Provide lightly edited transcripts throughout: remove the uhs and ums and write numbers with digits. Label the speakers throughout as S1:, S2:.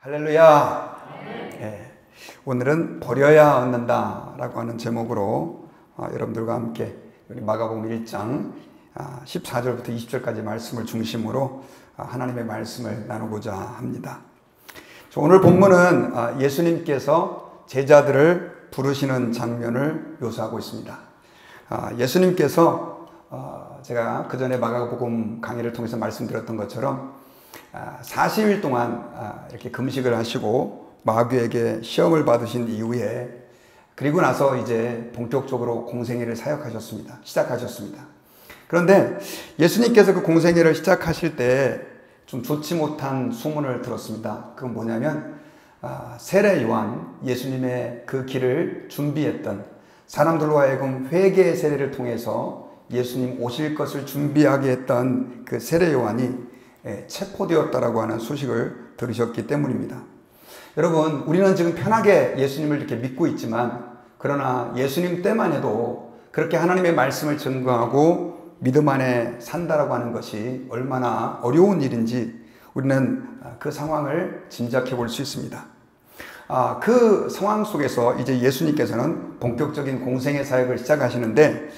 S1: 할렐루야. 네. 오늘은 버려야 얻는다 라고 하는 제목으로 여러분들과 함께 우리 마가복음 1장 14절부터 20절까지 말씀을 중심으로 하나님의 말씀을 나누고자 합니다. 오늘 본문은 예수님께서 제자들을 부르시는 장면을 묘사하고 있습니다. 예수님께서 제가 그 전에 마가복음 강의를 통해서 말씀드렸던 것처럼 40일 동안 이렇게 금식을 하시고 마귀에게 시험을 받으신 이후에 그리고 나서 이제 본격적으로 공생애를 시작하셨습니다. 그런데 예수님께서 그 공생애를 시작하실 때 좀 좋지 못한 소문을 들었습니다. 그건 뭐냐면 세례 요한, 예수님의 그 길을 준비했던 사람들로 하여금 회개의 세례를 통해서 예수님 오실 것을 준비하게 했던 그 세례 요한이 체포되었다라고 하는 소식을 들으셨기 때문입니다. 여러분, 우리는 지금 편하게 예수님을 이렇게 믿고 있지만, 그러나 예수님 때만 해도 그렇게 하나님의 말씀을 증거하고 믿음 안에 산다라고 하는 것이 얼마나 어려운 일인지 우리는 그 상황을 짐작해 볼 수 있습니다. 그 상황 속에서 이제 예수님께서는 본격적인 공생의 사역을 시작하시는데,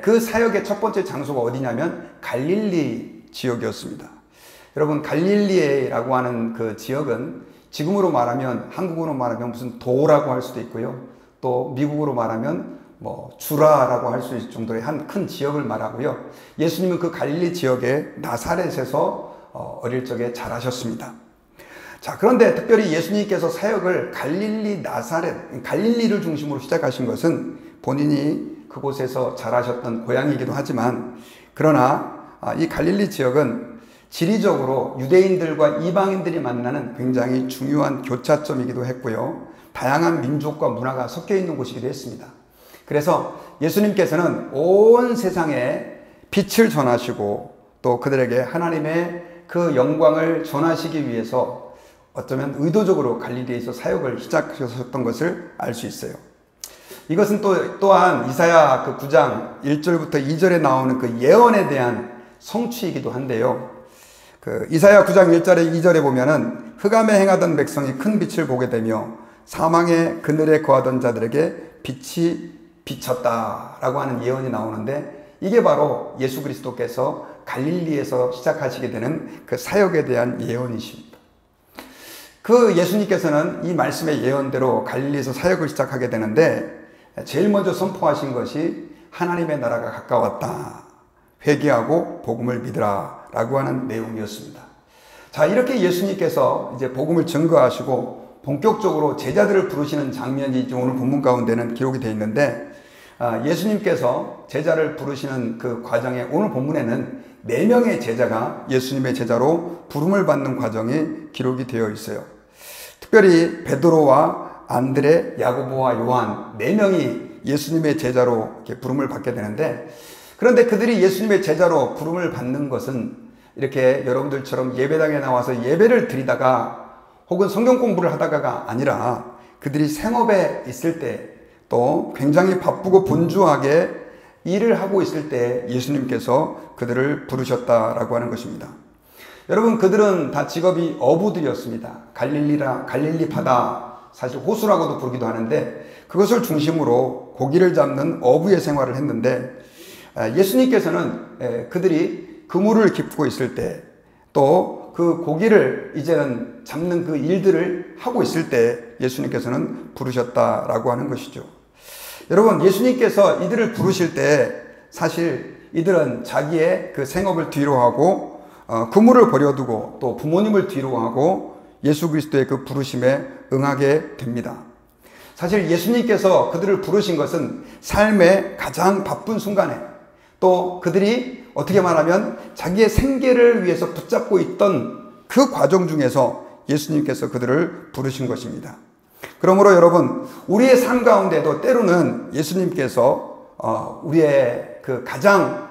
S1: 그 사역의 첫 번째 장소가 어디냐면 갈릴리 지역이었습니다. 여러분, 갈릴리라고 하는 그 지역은 지금으로 말하면, 한국어로 말하면 무슨 도라고 할 수도 있고요. 또 미국으로 말하면 주라라고 할 수 있을 정도의 한 큰 지역을 말하고요. 예수님은 그 갈릴리 지역의 나사렛에서 어릴 적에 자라셨습니다. 자, 그런데 특별히 예수님께서 사역을 갈릴리를 중심으로 시작하신 것은 본인이 그곳에서 자라셨던 고향이기도 하지만, 그러나 이 갈릴리 지역은 지리적으로 유대인들과 이방인들이 만나는 굉장히 중요한 교차점이기도 했고요. 다양한 민족과 문화가 섞여 있는 곳이기도 했습니다. 그래서 예수님께서는 온 세상에 빛을 전하시고 또 그들에게 하나님의 그 영광을 전하시기 위해서 어쩌면 의도적으로 갈릴리에서 사역을 시작하셨던 것을 알 수 있어요. 이것은 또한 이사야 그 9장 1절부터 2절에 나오는 그 예언에 대한 성취이기도 한데요. 그 이사야 9장 1절에 2절에 보면은 흑암에 행하던 백성이 큰 빛을 보게 되며 사망의 그늘에 거하던 자들에게 빛이 비쳤다라고 하는 예언이 나오는데, 이게 바로 예수 그리스도께서 갈릴리에서 시작하시게 되는 그 사역에 대한 예언이십니다. 그 예수님께서는 이 말씀의 예언대로 갈릴리에서 사역을 시작하게 되는데, 제일 먼저 선포하신 것이 하나님의 나라가 가까웠다, 회개하고 복음을 믿으라 라고 하는 내용이었습니다. 자, 이렇게 예수님께서 이제 복음을 증거하시고 본격적으로 제자들을 부르시는 장면이 오늘 본문 가운데는 기록이 되어 있는데, 예수님께서 제자를 부르시는 그 과정에 오늘 본문에는 4명의 제자가 예수님의 제자로 부름을 받는 과정이 기록이 되어 있어요. 특별히 베드로와 안드레, 야고보와 요한 4명이 예수님의 제자로 이렇게 부름을 받게 되는데, 그런데 그들이 예수님의 제자로 부름을 받는 것은 이렇게 여러분들처럼 예배당에 나와서 예배를 드리다가 혹은 성경 공부를 하다가가 아니라, 그들이 생업에 있을 때 또 굉장히 바쁘고 분주하게 일을 하고 있을 때 예수님께서 그들을 부르셨다라고 하는 것입니다. 여러분, 그들은 다 직업이 어부들이었습니다. 갈릴리 바다, 사실 호수라고도 부르기도 하는데, 그것을 중심으로 고기를 잡는 어부의 생활을 했는데, 예수님께서는 그들이 그물을 깁고 있을 때, 또 그 고기를 이제는 잡는 그 일들을 하고 있을 때 예수님께서는 부르셨다라고 하는 것이죠. 여러분, 예수님께서 이들을 부르실 때 사실 이들은 자기의 그 생업을 뒤로 하고 그물을 버려두고 또 부모님을 뒤로 하고 예수 그리스도의 그 부르심에 응하게 됩니다. 사실 예수님께서 그들을 부르신 것은 삶의 가장 바쁜 순간에, 또 그들이 어떻게 말하면 자기의 생계를 위해서 붙잡고 있던 그 과정 중에서 예수님께서 그들을 부르신 것입니다. 그러므로 여러분, 우리의 삶 가운데도 때로는 예수님께서 우리의 그 가장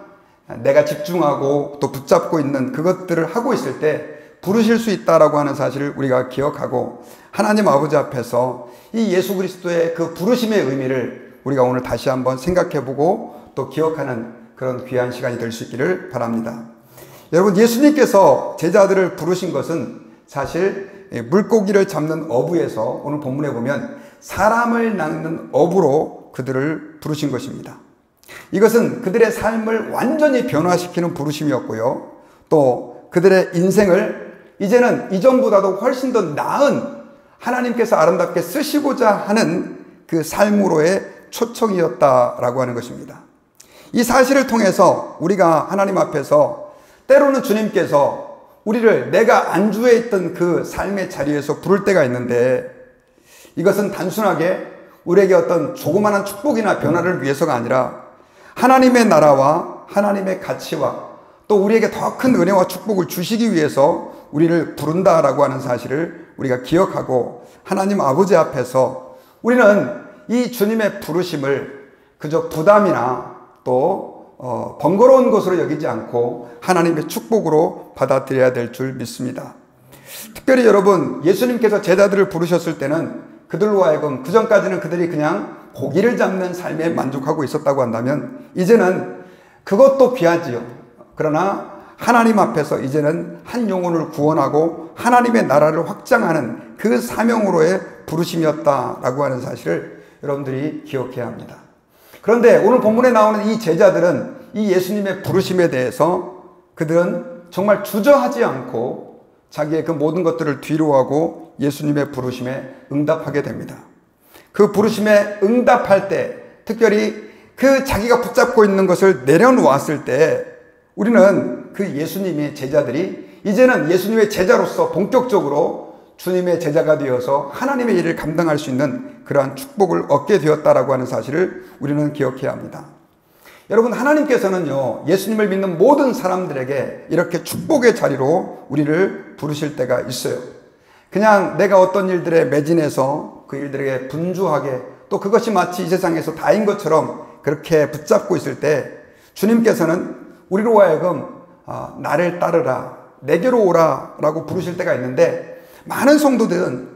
S1: 내가 집중하고 또 붙잡고 있는 그것들을 하고 있을 때 부르실 수 있다라고 하는 사실을 우리가 기억하고, 하나님 아버지 앞에서 이 예수 그리스도의 그 부르심의 의미를 우리가 오늘 다시 한번 생각해보고 또 기억하는 그런 귀한 시간이 될 수 있기를 바랍니다. 여러분, 예수님께서 제자들을 부르신 것은 사실 물고기를 잡는 어부에서 오늘 본문에 보면 사람을 낚는 어부로 그들을 부르신 것입니다. 이것은 그들의 삶을 완전히 변화시키는 부르심이었고요. 또 그들의 인생을 이제는 이전보다도 훨씬 더 나은 하나님께서 아름답게 쓰시고자 하는 그 삶으로의 초청이었다라고 하는 것입니다. 이 사실을 통해서 우리가 하나님 앞에서 때로는 주님께서 우리를 내가 안주해 있던 그 삶의 자리에서 부를 때가 있는데, 이것은 단순하게 우리에게 어떤 조그마한 축복이나 변화를 위해서가 아니라 하나님의 나라와 하나님의 가치와 또 우리에게 더 큰 은혜와 축복을 주시기 위해서 우리를 부른다라고 하는 사실을 우리가 기억하고, 하나님 아버지 앞에서 우리는 이 주님의 부르심을 그저 부담이나 또 번거로운 것으로 여기지 않고 하나님의 축복으로 받아들여야 될 줄 믿습니다. 특별히 여러분, 예수님께서 제자들을 부르셨을 때는 그들로 하여금 그전까지는 그들이 그냥 고기를 잡는 삶에 만족하고 있었다고 한다면 이제는 그것도 귀하지요. 그러나 하나님 앞에서 이제는 한 영혼을 구원하고 하나님의 나라를 확장하는 그 사명으로의 부르심이었다라고 하는 사실을 여러분들이 기억해야 합니다. 그런데 오늘 본문에 나오는 이 제자들은 이 예수님의 부르심에 대해서 그들은 정말 주저하지 않고 자기의 그 모든 것들을 뒤로하고 예수님의 부르심에 응답하게 됩니다. 그 부르심에 응답할 때, 특별히 그 자기가 붙잡고 있는 것을 내려놓았을 때, 우리는 그 예수님의 제자들이 이제는 예수님의 제자로서 본격적으로 주님의 제자가 되어서 하나님의 일을 감당할 수 있는 그러한 축복을 얻게 되었다라고 하는 사실을 우리는 기억해야 합니다. 여러분, 하나님께서는요, 예수님을 믿는 모든 사람들에게 이렇게 축복의 자리로 우리를 부르실 때가 있어요. 그냥 내가 어떤 일들에 매진해서 그 일들에게 분주하게, 또 그것이 마치 이 세상에서 다인 것처럼 그렇게 붙잡고 있을 때 주님께서는 우리로 하여금 나를 따르라, 내게로 오라 라고 부르실 때가 있는데, 많은 성도들은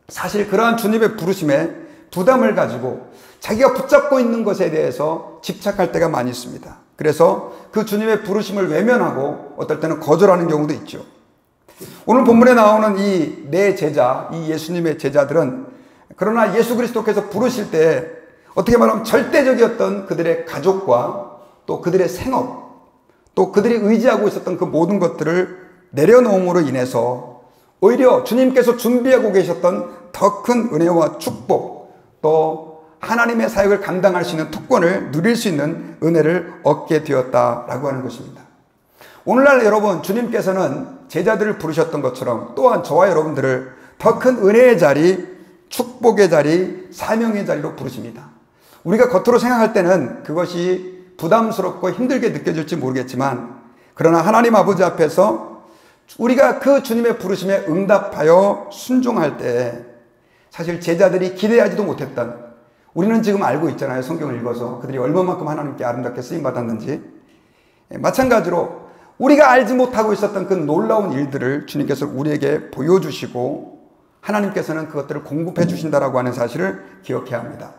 S1: 사실 그러한 주님의 부르심에 부담을 가지고 자기가 붙잡고 있는 것에 대해서 집착할 때가 많이 있습니다. 그래서 그 주님의 부르심을 외면하고 어떨 때는 거절하는 경우도 있죠. 오늘 본문에 나오는 이 네 제자, 이 예수님의 제자들은 그러나 예수 그리스도께서 부르실 때 어떻게 말하면 절대적이었던 그들의 가족과 또 그들의 생업, 또 그들이 의지하고 있었던 그 모든 것들을 내려놓음으로 인해서 오히려 주님께서 준비하고 계셨던 더 큰 은혜와 축복, 또 하나님의 사역을 감당할 수 있는 특권을 누릴 수 있는 은혜를 얻게 되었다라고 하는 것입니다. 오늘날 여러분, 주님께서는 제자들을 부르셨던 것처럼 또한 저와 여러분들을 더 큰 은혜의 자리, 축복의 자리, 사명의 자리로 부르십니다. 우리가 겉으로 생각할 때는 그것이 부담스럽고 힘들게 느껴질지 모르겠지만, 그러나 하나님 아버지 앞에서 우리가 그 주님의 부르심에 응답하여 순종할 때 사실 제자들이 기대하지도 못했던, 우리는 지금 알고 있잖아요. 성경을 읽어서 그들이 얼마만큼 하나님께 아름답게 쓰임받았는지. 마찬가지로 우리가 알지 못하고 있었던 그 놀라운 일들을 주님께서 우리에게 보여주시고 하나님께서는 그것들을 공급해 주신다라고 하는 사실을 기억해야 합니다.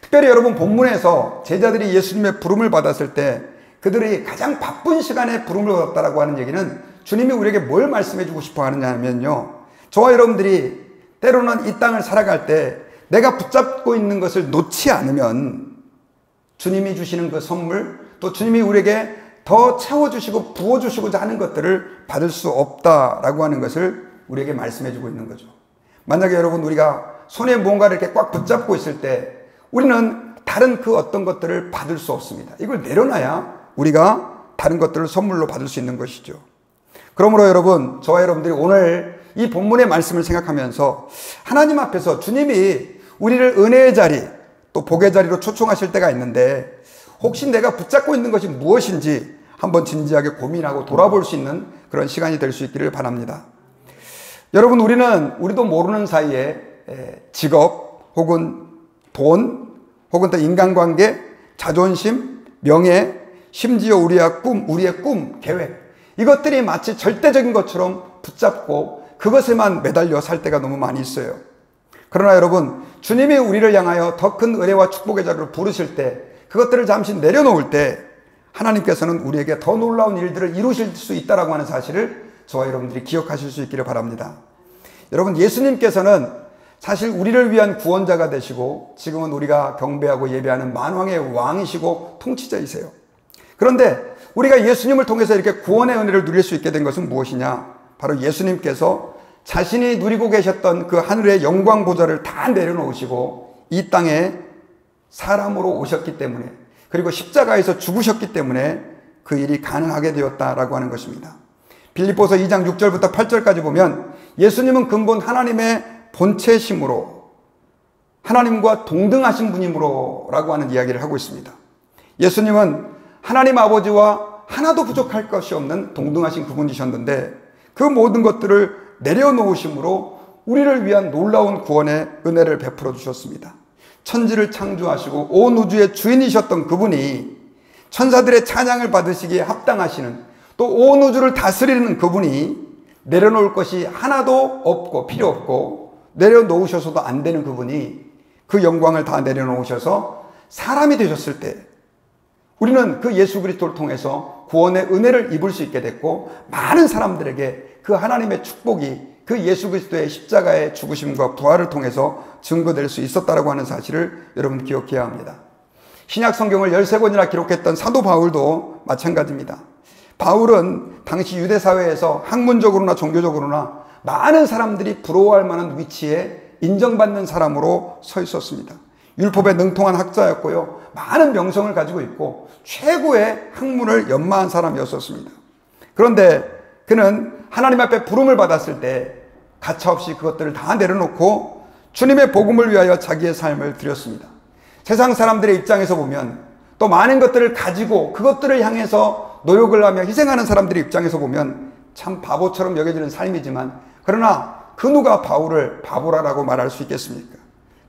S1: 특별히 여러분, 본문에서 제자들이 예수님의 부름을 받았을 때 그들이 가장 바쁜 시간에 부름을 받았다라고 하는 얘기는 주님이 우리에게 뭘 말씀해 주고 싶어 하느냐면요, 저와 여러분들이 때로는 이 땅을 살아갈 때 내가 붙잡고 있는 것을 놓지 않으면 주님이 주시는 그 선물, 또 주님이 우리에게 더 채워주시고 부어주시고자 하는 것들을 받을 수 없다라고 하는 것을 우리에게 말씀해 주고 있는 거죠. 만약에 여러분, 우리가 손에 뭔가를 이렇게 꽉 붙잡고 있을 때 우리는 다른 그 어떤 것들을 받을 수 없습니다. 이걸 내려놔야 우리가 다른 것들을 선물로 받을 수 있는 것이죠. 그러므로 여러분, 저와 여러분들이 오늘 이 본문의 말씀을 생각하면서 하나님 앞에서 주님이 우리를 은혜의 자리, 또 복의 자리로 초청하실 때가 있는데, 혹시 내가 붙잡고 있는 것이 무엇인지 한번 진지하게 고민하고 돌아볼 수 있는 그런 시간이 될 수 있기를 바랍니다. 여러분, 우리도 모르는 사이에 직업 혹은 돈 혹은 또 인간관계, 자존심, 명예, 심지어 우리의 꿈, 계획, 이것들이 마치 절대적인 것처럼 붙잡고 그것에만 매달려 살 때가 너무 많이 있어요. 그러나 여러분, 주님이 우리를 향하여 더 큰 은혜와 축복의 자리로 부르실 때, 그것들을 잠시 내려놓을 때 하나님께서는 우리에게 더 놀라운 일들을 이루실 수 있다라고 하는 사실을 저와 여러분들이 기억하실 수 있기를 바랍니다. 여러분, 예수님께서는 사실 우리를 위한 구원자가 되시고 지금은 우리가 경배하고 예배하는 만왕의 왕이시고 통치자이세요. 그런데 우리가 예수님을 통해서 이렇게 구원의 은혜를 누릴 수 있게 된 것은 무엇이냐? 바로 예수님께서 자신이 누리고 계셨던 그 하늘의 영광 보좌를 다 내려놓으시고 이 땅에 사람으로 오셨기 때문에, 그리고 십자가에서 죽으셨기 때문에 그 일이 가능하게 되었다라고 하는 것입니다. 빌립보서 2장 6절부터 8절까지 보면 예수님은 근본 하나님의 본체심으로 하나님과 동등하신 분이므로 라고 하는 이야기를 하고 있습니다. 예수님은 하나님 아버지와 하나도 부족할 것이 없는 동등하신 그분이셨는데 그 모든 것들을 내려놓으심으로 우리를 위한 놀라운 구원의 은혜를 베풀어 주셨습니다. 천지를 창조하시고 온 우주의 주인이셨던 그분이 천사들의 찬양을 받으시기에 합당하시는, 또 온 우주를 다스리는 그분이 내려놓을 것이 하나도 없고 필요 없고 내려놓으셔서도 안 되는 그분이 그 영광을 다 내려놓으셔서 사람이 되셨을 때 우리는 그 예수 그리스도를 통해서 구원의 은혜를 입을 수 있게 됐고, 많은 사람들에게 그 하나님의 축복이 그 예수 그리스도의 십자가의 죽으심과 부활을 통해서 증거될 수 있었다라고 하는 사실을 여러분 기억해야 합니다. 신약 성경을 13권이나 기록했던 사도 바울도 마찬가지입니다. 바울은 당시 유대 사회에서 학문적으로나 종교적으로나 많은 사람들이 부러워할 만한 위치에 인정받는 사람으로 서 있었습니다. 율법에 능통한 학자였고요, 많은 명성을 가지고 있고 최고의 학문을 연마한 사람이었었습니다. 그런데 그는 하나님 앞에 부름을 받았을 때 가차없이 그것들을 다 내려놓고 주님의 복음을 위하여 자기의 삶을 드렸습니다. 세상 사람들의 입장에서 보면, 또 많은 것들을 가지고 그것들을 향해서 노력을 하며 희생하는 사람들의 입장에서 보면 참 바보처럼 여겨지는 삶이지만, 그러나 그 누가 바울을 바보라라고 말할 수 있겠습니까?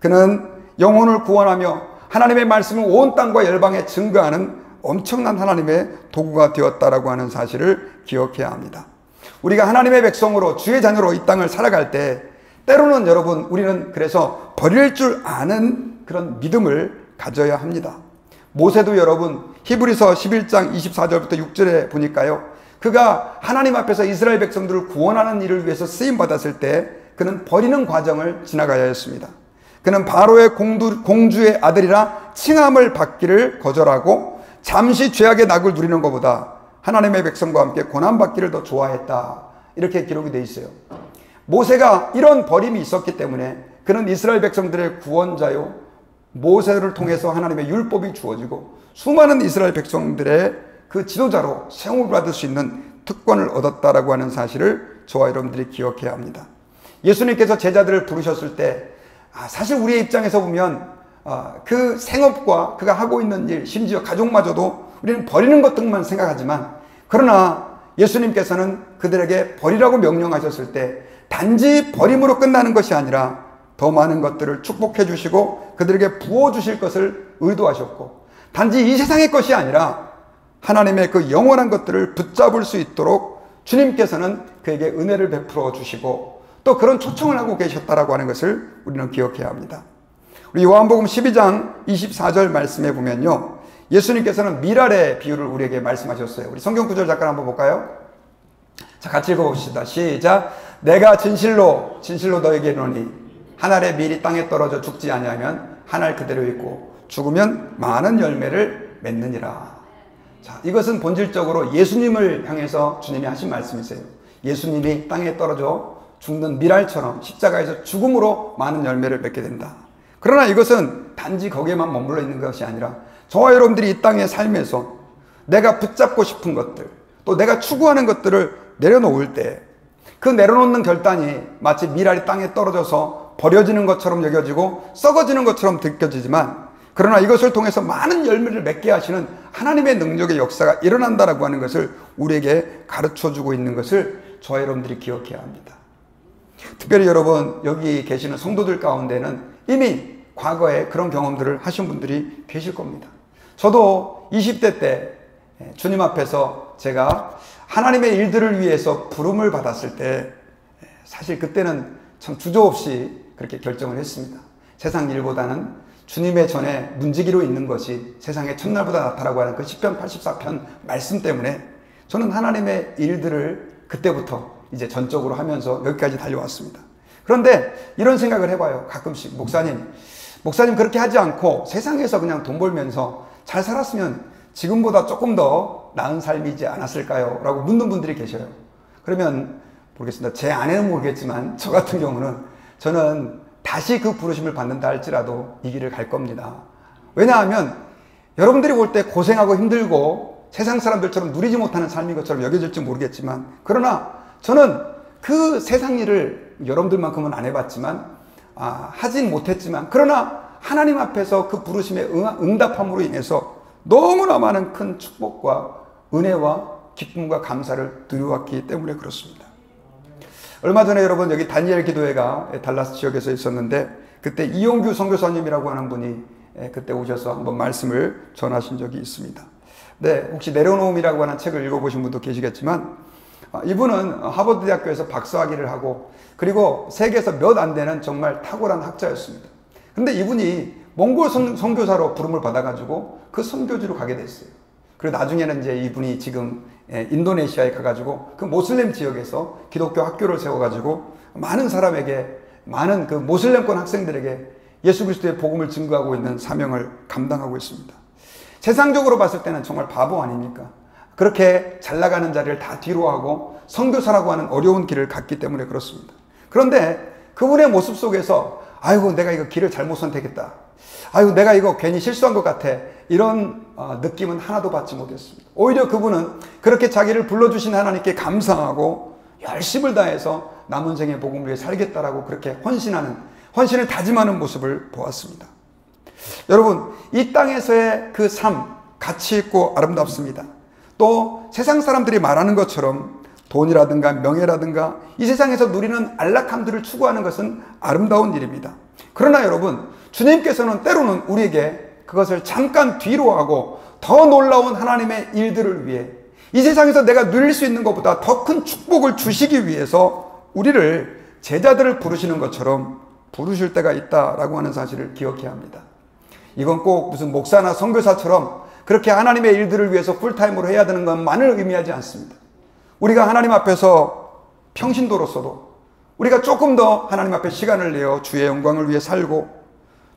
S1: 그는 영혼을 구원하며 하나님의 말씀을 온 땅과 열방에 증거하는 엄청난 하나님의 도구가 되었다라고 하는 사실을 기억해야 합니다. 우리가 하나님의 백성으로 주의 자녀로 이 땅을 살아갈 때 때로는 여러분, 우리는 그래서 버릴 줄 아는 그런 믿음을 가져야 합니다. 모세도 여러분 히브리서 11장 24절부터 6절에 보니까요, 그가 하나님 앞에서 이스라엘 백성들을 구원하는 일을 위해서 쓰임받았을 때 그는 버리는 과정을 지나가야 했습니다. 그는 바로의 공주의 아들이라 칭함을 받기를 거절하고 잠시 죄악의 낙을 누리는 것보다 하나님의 백성과 함께 고난받기를 더 좋아했다, 이렇게 기록이 되어 있어요. 모세가 이런 버림이 있었기 때문에 그는 이스라엘 백성들의 구원자요, 모세를 통해서 하나님의 율법이 주어지고 수많은 이스라엘 백성들의 그 지도자로 세움을 받을 수 있는 특권을 얻었다라고 하는 사실을 저와 여러분들이 기억해야 합니다. 예수님께서 제자들을 부르셨을 때 사실 우리의 입장에서 보면 그 생업과 그가 하고 있는 일, 심지어 가족마저도 우리는 버리는 것들만 생각하지만, 그러나 예수님께서는 그들에게 버리라고 명령하셨을 때 단지 버림으로 끝나는 것이 아니라 더 많은 것들을 축복해 주시고 그들에게 부어주실 것을 의도하셨고, 단지 이 세상의 것이 아니라 하나님의 그 영원한 것들을 붙잡을 수 있도록 주님께서는 그에게 은혜를 베풀어 주시고 또 그런 초청을 하고 계셨다라고 하는 것을 우리는 기억해야 합니다. 우리 요한복음 12장 24절 말씀에 보면요, 예수님께서는 미랄의 비유를 우리에게 말씀하셨어요. 우리 성경 구절 잠깐 한번 볼까요? 자, 같이 읽어봅시다. 시작. 내가 진실로 너에게 이르노니 한 알의 밀이 땅에 떨어져 죽지 아니하면 한 알 그대로 있고 죽으면 많은 열매를 맺느니라. 자, 이것은 본질적으로 예수님을 향해서 주님이 하신 말씀이세요. 예수님이 땅에 떨어져 죽는 밀알처럼 십자가에서 죽음으로 많은 열매를 맺게 된다. 그러나 이것은 단지 거기에만 머물러 있는 것이 아니라 저와 여러분들이 이 땅의 삶에서 내가 붙잡고 싶은 것들, 또 내가 추구하는 것들을 내려놓을 때 그 내려놓는 결단이 마치 밀알이 땅에 떨어져서 버려지는 것처럼 여겨지고 썩어지는 것처럼 느껴지지만, 그러나 이것을 통해서 많은 열매를 맺게 하시는 하나님의 능력의 역사가 일어난다라고 하는 것을 우리에게 가르쳐주고 있는 것을 저와 여러분들이 기억해야 합니다. 특별히 여러분 여기 계시는 성도들 가운데는 이미 과거에 그런 경험들을 하신 분들이 계실 겁니다. 저도 20대 때 주님 앞에서 제가 하나님의 일들을 위해서 부름을 받았을 때 사실 그때는 참 주저없이 그렇게 결정을 했습니다. 세상 일보다는 주님의 전에 문지기로 있는 것이 세상의 첫날보다 낫다라고 하는 그 시편 84편 말씀 때문에 저는 하나님의 일들을 그때부터 이제 전적으로 하면서 여기까지 달려왔습니다. 그런데 이런 생각을 해봐요. 가끔씩 목사님 그렇게 하지 않고 세상에서 그냥 돈 벌면서 잘 살았으면 지금보다 조금 더 나은 삶이지 않았을까요? 라고 묻는 분들이 계셔요. 그러면 모르겠습니다. 제 아내는 모르겠지만 저 같은 경우는 저는 다시 그 부르심을 받는다 할지라도 이 길을 갈 겁니다. 왜냐하면 여러분들이 볼 때 고생하고 힘들고 세상 사람들처럼 누리지 못하는 삶인 것처럼 여겨질지 모르겠지만, 그러나 저는 그 세상 일을 여러분들만큼은 안 해봤지만 하진 못했지만, 그러나 하나님 앞에서 그 부르심에 응답함으로 인해서 너무나 많은 큰 축복과 은혜와 기쁨과 감사를 누려왔기 때문에 그렇습니다. 얼마 전에 여러분 여기 다니엘 기도회가 달라스 지역에서 있었는데, 그때 이용규 선교사님이라고 하는 분이 그때 오셔서 한번 말씀을 전하신 적이 있습니다. 네, 혹시 내려놓음이라고 하는 책을 읽어보신 분도 계시겠지만, 이분은 하버드 대학교에서 박사학위를 하고 그리고 세계에서 몇 안 되는 정말 탁월한 학자였습니다. 근데 이분이 몽골 선교사로 부름을 받아가지고 그 선교지로 가게 됐어요. 그리고 나중에는 이제 이분이 지금 인도네시아에 가가지고 그 모슬렘 지역에서 기독교 학교를 세워가지고 많은 사람에게, 많은 그 모슬렘권 학생들에게 예수 그리스도의 복음을 증거하고 있는 사명을 감당하고 있습니다. 세상적으로 봤을 때는 정말 바보 아닙니까? 그렇게 잘 나가는 자리를 다 뒤로 하고 선교사라고 하는 어려운 길을 갔기 때문에 그렇습니다. 그런데 그분의 모습 속에서 아이고 내가 이거 길을 잘못 선택했다, 아이고 내가 이거 괜히 실수한 것 같아, 이런 느낌은 하나도 받지 못했습니다. 오히려 그분은 그렇게 자기를 불러주신 하나님께 감사하고 열심을 다해서 남은 생의 복음을 위해 살겠다라고 그렇게 헌신을 다짐하는 모습을 보았습니다. 여러분, 이 땅에서의 그 삶, 가치 있고 아름답습니다. 또 세상 사람들이 말하는 것처럼 돈이라든가 명예라든가 이 세상에서 누리는 안락함들을 추구하는 것은 아름다운 일입니다. 그러나 여러분, 주님께서는 때로는 우리에게 그것을 잠깐 뒤로 하고 더 놀라운 하나님의 일들을 위해, 이 세상에서 내가 누릴 수 있는 것보다 더 큰 축복을 주시기 위해서 우리를 제자들을 부르시는 것처럼 부르실 때가 있다라고 하는 사실을 기억해야 합니다. 이건 꼭 무슨 목사나 선교사처럼 그렇게 하나님의 일들을 위해서 풀타임으로 해야 되는 것만을 의미하지 않습니다. 우리가 하나님 앞에서 평신도로서도 우리가 조금 더 하나님 앞에 시간을 내어 주의 영광을 위해 살고,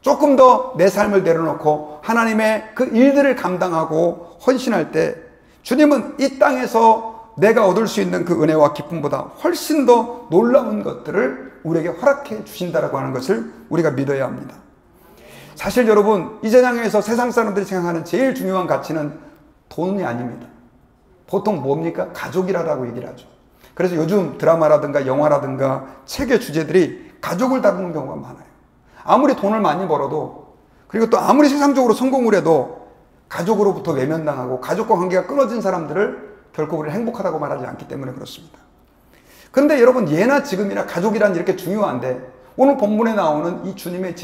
S1: 조금 더 내 삶을 내려놓고 하나님의 그 일들을 감당하고 헌신할 때, 주님은 이 땅에서 내가 얻을 수 있는 그 은혜와 기쁨보다 훨씬 더 놀라운 것들을 우리에게 허락해 주신다라고 하는 것을 우리가 믿어야 합니다. 사실 여러분, 이 세상에서 세상 사람들이 생각하는 제일 중요한 가치는 돈이 아닙니다. 보통 뭡니까? 가족이라고 얘기를 하죠. 그래서 요즘 드라마라든가 영화라든가 책의 주제들이 가족을 다루는 경우가 많아요. 아무리 돈을 많이 벌어도, 그리고 또 아무리 세상적으로 성공을 해도 가족으로부터 외면당하고 가족과 관계가 끊어진 사람들을 결코 우리를 행복하다고 말하지 않기 때문에 그렇습니다. 그런데 여러분, 예나 지금이나 가족이란 이렇게 중요한데, 오늘 본문에 나오는 이 주님의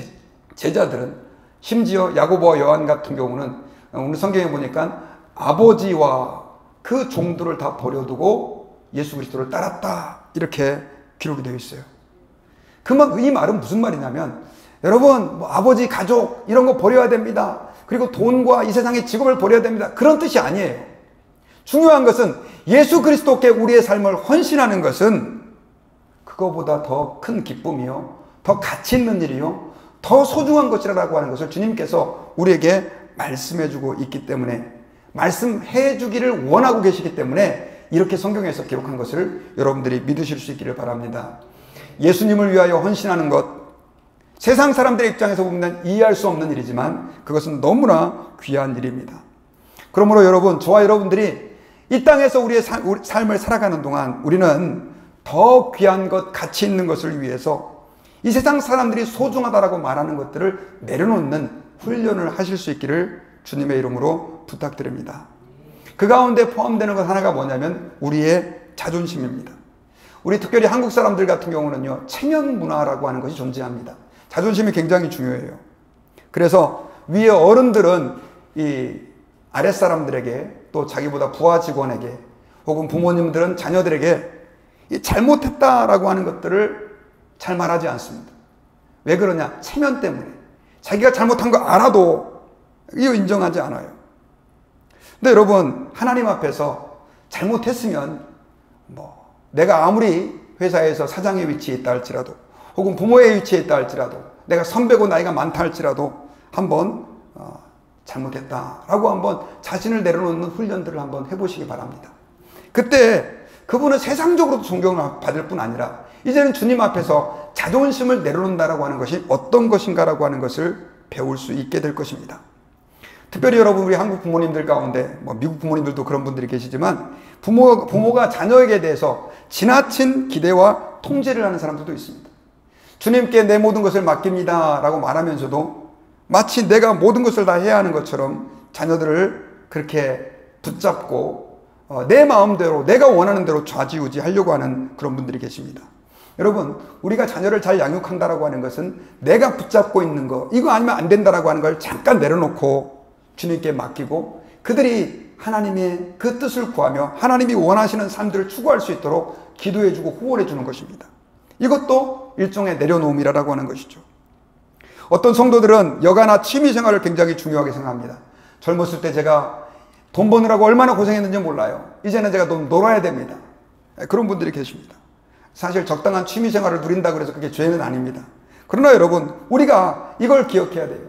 S1: 제자들은, 심지어 야고보와 요한 같은 경우는 오늘 성경에 보니까 아버지와 그 종들을 다 버려두고 예수 그리스도를 따랐다, 이렇게 기록이 되어 있어요. 이 말은 무슨 말이냐면, 여러분 아버지, 가족 이런 거 버려야 됩니다, 그리고 돈과 이 세상의 직업을 버려야 됩니다, 그런 뜻이 아니에요. 중요한 것은 예수 그리스도께 우리의 삶을 헌신하는 것은 그거보다 더 큰 기쁨이요, 더 가치 있는 일이요, 더 소중한 것이라고 하는 것을 주님께서 우리에게 말씀해주고 있기 때문에, 말씀해주기를 원하고 계시기 때문에 이렇게 성경에서 기록한 것을 여러분들이 믿으실 수 있기를 바랍니다. 예수님을 위하여 헌신하는 것, 세상 사람들의 입장에서 보면 이해할 수 없는 일이지만 그것은 너무나 귀한 일입니다. 그러므로 여러분, 저와 여러분들이 이 땅에서 우리의 삶을 살아가는 동안 우리는 더 귀한 것, 가치 있는 것을 위해서 이 세상 사람들이 소중하다라고 말하는 것들을 내려놓는 훈련을 하실 수 있기를 주님의 이름으로 부탁드립니다. 그 가운데 포함되는 것 하나가 뭐냐면 우리의 자존심입니다. 우리 특별히 한국 사람들 같은 경우는요, 체면 문화라고 하는 것이 존재합니다. 자존심이 굉장히 중요해요. 그래서 위에 어른들은 이 아랫사람들에게, 또 자기보다 부하 직원에게, 혹은 부모님들은 자녀들에게 이 잘못했다라고 하는 것들을 잘 말하지 않습니다. 왜 그러냐? 체면 때문에. 자기가 잘못한 거 알아도 이거 인정하지 않아요. 근데 여러분, 하나님 앞에서 잘못했으면 내가 아무리 회사에서 사장의 위치에 있다 할지라도, 혹은 부모의 위치에 있다 할지라도, 내가 선배고 나이가 많다 할지라도 한번 잘못했다라고 한번 자신을 내려놓는 훈련들을 한번 해보시기 바랍니다. 그때 그분은 세상적으로도 존경을 받을 뿐 아니라 이제는 주님 앞에서 자존심을 내려놓는다라고 하는 것이 어떤 것인가라고 하는 것을 배울 수 있게 될 것입니다. 특별히 여러분, 우리 한국 부모님들 가운데, 미국 부모님들도 그런 분들이 계시지만 부모가 자녀에게 대해서 지나친 기대와 통제를 하는 사람들도 있습니다. 주님께 내 모든 것을 맡깁니다 라고 말하면서도 마치 내가 모든 것을 다 해야 하는 것처럼 자녀들을 그렇게 붙잡고 내 마음대로, 내가 원하는 대로 좌지우지 하려고 하는 그런 분들이 계십니다. 여러분, 우리가 자녀를 잘 양육한다라고 하는 것은 내가 붙잡고 있는 거, 이거 아니면 안 된다라고 하는 걸 잠깐 내려놓고 주님께 맡기고 그들이 하나님의 그 뜻을 구하며 하나님이 원하시는 삶들을 추구할 수 있도록 기도해주고 후원해주는 것입니다. 이것도 일종의 내려놓음이라고 하는 것이죠. 어떤 성도들은 여가나 취미생활을 굉장히 중요하게 생각합니다. 젊었을 때 제가 돈 버느라고 얼마나 고생했는지 몰라요. 이제는 제가 좀 놀아야 됩니다. 그런 분들이 계십니다. 사실 적당한 취미생활을 누린다고 해서 그게 죄는 아닙니다. 그러나 여러분, 우리가 이걸 기억해야 돼요.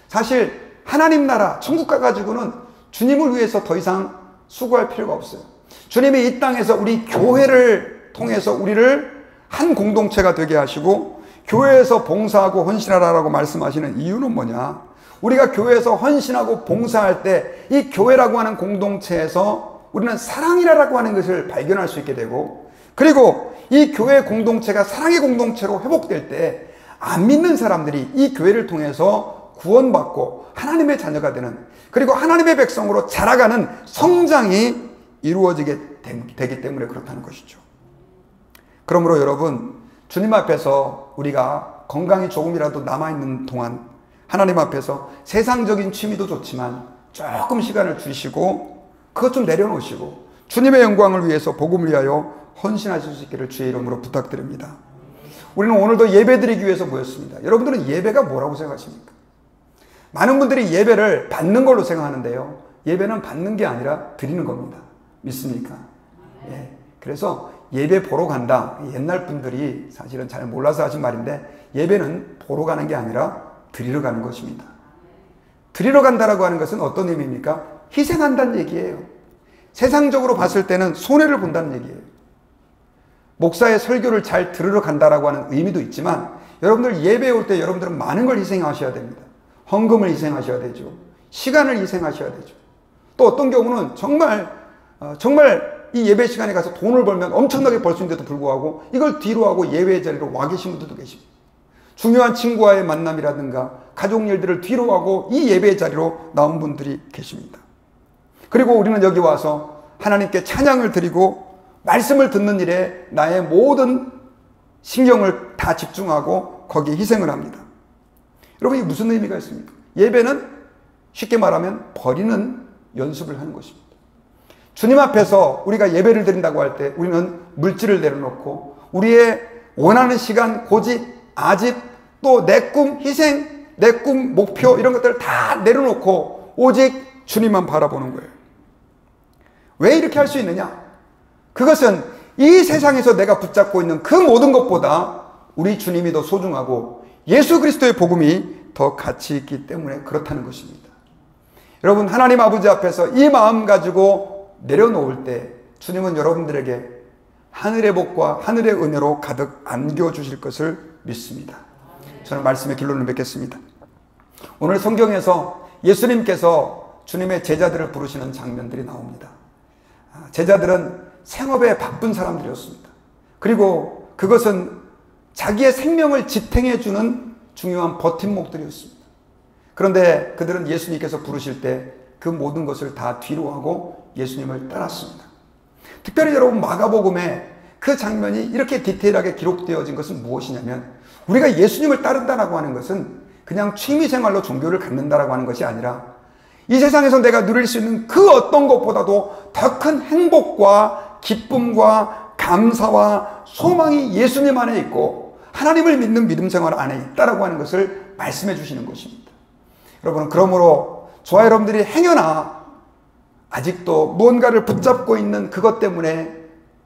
S1: 사실 하나님 나라, 천국 가가지고는 주님을 위해서 더 이상 수고할 필요가 없어요. 주님이 이 땅에서 우리 교회를 통해서 우리를 한 공동체가 되게 하시고 교회에서 봉사하고 헌신하라고 말씀하시는 이유는 뭐냐? 우리가 교회에서 헌신하고 봉사할 때 이 교회라고 하는 공동체에서 우리는 사랑이라고 하는 것을 발견할 수 있게 되고, 그리고 이 교회 공동체가 사랑의 공동체로 회복될 때 안 믿는 사람들이 이 교회를 통해서 구원받고 하나님의 자녀가 되는, 그리고 하나님의 백성으로 자라가는 성장이 이루어지게 되기 때문에 그렇다는 것이죠. 그러므로 여러분, 주님 앞에서 우리가 건강이 조금이라도 남아있는 동안 하나님 앞에서 세상적인 취미도 좋지만 조금 시간을 주시고 그것 좀 내려놓으시고 주님의 영광을 위해서 복음을 위하여 헌신하실 수 있기를 주의 이름으로 부탁드립니다. 우리는 오늘도 예배드리기 위해서 모였습니다. 여러분들은 예배가 뭐라고 생각하십니까? 많은 분들이 예배를 받는 걸로 생각하는데요, 예배는 받는 게 아니라 드리는 겁니다. 믿습니까? 예. 그래서 예배 보러 간다, 옛날 분들이 사실은 잘 몰라서 하신 말인데, 예배는 보러 가는 게 아니라 드리러 가는 것입니다. 드리러 간다라고 하는 것은 어떤 의미입니까? 희생한다는 얘기예요. 세상적으로 봤을 때는 손해를 본다는 얘기예요. 목사의 설교를 잘 들으러 간다라고 하는 의미도 있지만, 여러분들 예배에 올 때 여러분들은 많은 걸 희생하셔야 됩니다. 헌금을 희생하셔야 되죠. 시간을 희생하셔야 되죠. 또 어떤 경우는 정말 이 예배 시간에 가서 돈을 벌면 엄청나게 벌 수 있는데도 불구하고 이걸 뒤로 하고 예배 자리로 와 계신 분들도 계십니다. 중요한 친구와의 만남이라든가 가족 일들을 뒤로 하고 이 예배 자리로 나온 분들이 계십니다. 그리고 우리는 여기 와서 하나님께 찬양을 드리고 말씀을 듣는 일에 나의 모든 신경을 다 집중하고 거기에 희생을 합니다. 여러분, 이게 무슨 의미가 있습니까? 예배는 쉽게 말하면 버리는 연습을 하는 것입니다. 주님 앞에서 우리가 예배를 드린다고 할 때 우리는 물질을 내려놓고 우리의 원하는 시간, 고집, 아집, 또 내 꿈, 희생, 내 꿈, 목표 이런 것들을 다 내려놓고 오직 주님만 바라보는 거예요. 왜 이렇게 할 수 있느냐? 그것은 이 세상에서 내가 붙잡고 있는 그 모든 것보다 우리 주님이 더 소중하고 예수 그리스도의 복음이 더 가치 있기 때문에 그렇다는 것입니다. 여러분, 하나님 아버지 앞에서 이 마음 가지고 내려놓을 때 주님은 여러분들에게 하늘의 복과 하늘의 은혜로 가득 안겨주실 것을 믿습니다. 저는 말씀의 결론을 맺겠습니다. 오늘 성경에서 예수님께서 주님의 제자들을 부르시는 장면들이 나옵니다. 제자들은 생업에 바쁜 사람들이었습니다. 그리고 그것은 자기의 생명을 지탱해주는 중요한 버팀목들이었습니다. 그런데 그들은 예수님께서 부르실 때 그 모든 것을 다 뒤로 하고 예수님을 따랐습니다. 특별히 여러분, 마가복음에 그 장면이 이렇게 디테일하게 기록되어진 것은 무엇이냐면, 우리가 예수님을 따른다라고 하는 것은 그냥 취미생활로 종교를 갖는다라고 하는 것이 아니라 이 세상에서 내가 누릴 수 있는 그 어떤 것보다도 더 큰 행복과 기쁨과 감사와 소망이 예수님 안에 있고 하나님을 믿는 믿음 생활 안에 있다라고 하는 것을 말씀해 주시는 것입니다. 여러분, 그러므로 저와 여러분들이 행여나 아직도 무언가를 붙잡고 있는 그것 때문에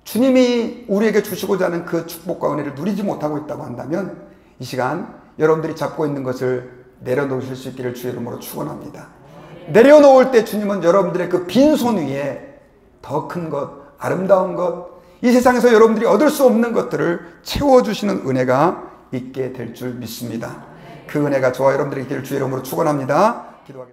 S1: 주님이 우리에게 주시고자 하는 그 축복과 은혜를 누리지 못하고 있다고 한다면 이 시간 여러분들이 잡고 있는 것을 내려놓으실 수 있기를 주의 이름으로 축원합니다. 내려놓을 때 주님은 여러분들의 그 빈손 위에 더 큰 것, 아름다운 것, 이 세상에서 여러분들이 얻을 수 없는 것들을 채워주시는 은혜가 있게 될 줄 믿습니다. 그 은혜가 저와 여러분들에게 있기를 주의 이름으로 축원합니다. 기도하겠습니다.